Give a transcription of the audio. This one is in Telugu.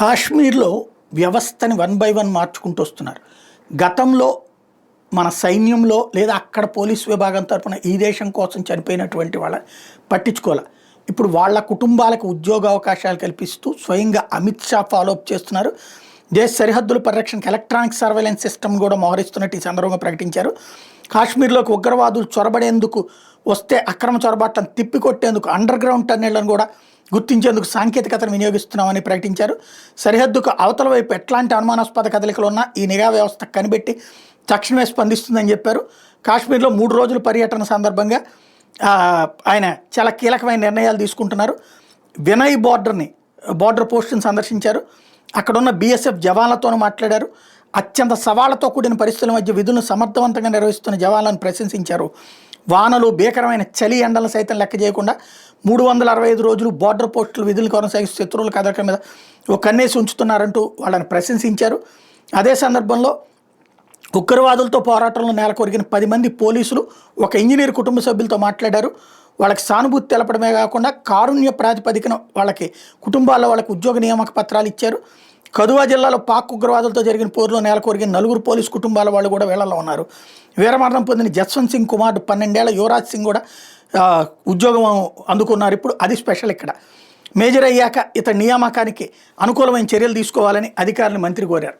కాశ్మీర్లో వ్యవస్థని వన్ బై వన్ మార్చుకుంటూ వస్తున్నారు. గతంలో మన సైన్యంలో లేదా అక్కడ పోలీస్ విభాగం తరపున ఈ దేశం కోసం చనిపోయినటువంటి వాళ్ళ పట్టించుకోవాలి. ఇప్పుడు వాళ్ళ కుటుంబాలకు ఉద్యోగ అవకాశాలు కల్పిస్తూ స్వయంగా అమిత్ షా ఫాలోఅప్ చేస్తున్నారు. దేశ సరిహద్దుల పరిరక్షణకు ఎలక్ట్రానిక్ సర్వేలెన్స్ సిస్టమ్ కూడా మోహరిస్తున్నట్టు ఈ సందర్భంగా ప్రకటించారు. కాశ్మీర్లోకి ఉగ్రవాదులు చొరబడేందుకు వస్తే అక్రమ చొరబాట్లను తిప్పికొట్టేందుకు అండర్ గ్రౌండ్ టన్నెళ్లను కూడా గుర్తించేందుకు సాంకేతికతను వినియోగిస్తున్నామని ప్రకటించారు. సరిహద్దుకు అవతల వైపు ఎట్లాంటి అనుమానాస్పద కదలికలు ఉన్నా ఈ నిఘా వ్యవస్థ కనిపెట్టి తక్షణమే స్పందిస్తుందని చెప్పారు. కాశ్మీర్లో 3 రోజుల పర్యటన సందర్భంగా ఆయన చాలా కీలకమైన నిర్ణయాలు తీసుకుంటున్నారు. వినయ్ బార్డర్ పోస్టును సందర్శించారు. అక్కడున్న బీఎస్ఎఫ్ జవాన్లతోనూ మాట్లాడారు. అత్యంత సవాళ్లతో కూడిన పరిస్థితుల మధ్య విధులను సమర్థవంతంగా నిర్వహిస్తున్న జవాన్లను ప్రశంసించారు. వానలు, భీకరమైన చలి ఎండలను సైతం లెక్క చేయకుండా 365 రోజులు బార్డర్ పోస్టులు విధులు కొనసాగిస్తూ శత్రువుల కదలిక మీద ఒక కన్నేసి ఉంచుతున్నారంటూ వాళ్ళని ప్రశంసించారు. అదే సందర్భంలో ఉగ్రవాదులతో పోరాటంలో నెలకొరిగిన 10 మంది పోలీసులు, ఒక ఇంజనీర్ కుటుంబ సభ్యులతో మాట్లాడారు. వాళ్ళకి సానుభూతి తెలపడమే కాకుండా కారుణ్య ప్రాతిపదికన వాళ్ళకి కుటుంబాల్లో వాళ్ళకి ఉద్యోగ నియామక పత్రాలు ఇచ్చారు. కధువా జిల్లాలో పాక్ ఉగ్రవాదులతో జరిగిన పోరులో నెలకొరిగిన 4 పోలీసు కుటుంబాల వాళ్ళు కూడా వీళ్ళలో ఉన్నారు. వీరమరణం పొందిన జస్వంత్ సింగ్ కుమారుడు 12 ఏళ్ల యువరాజ్ సింగ్ కూడా ఉద్యోగం అందుకున్నారు. ఇప్పుడు అది స్పెషల్. ఇక్కడ మేజర్ అయ్యాక ఇతని నియామకానికి అనుకూలమైన చర్యలు తీసుకోవాలని అధికారులను మంత్రి కోరారు.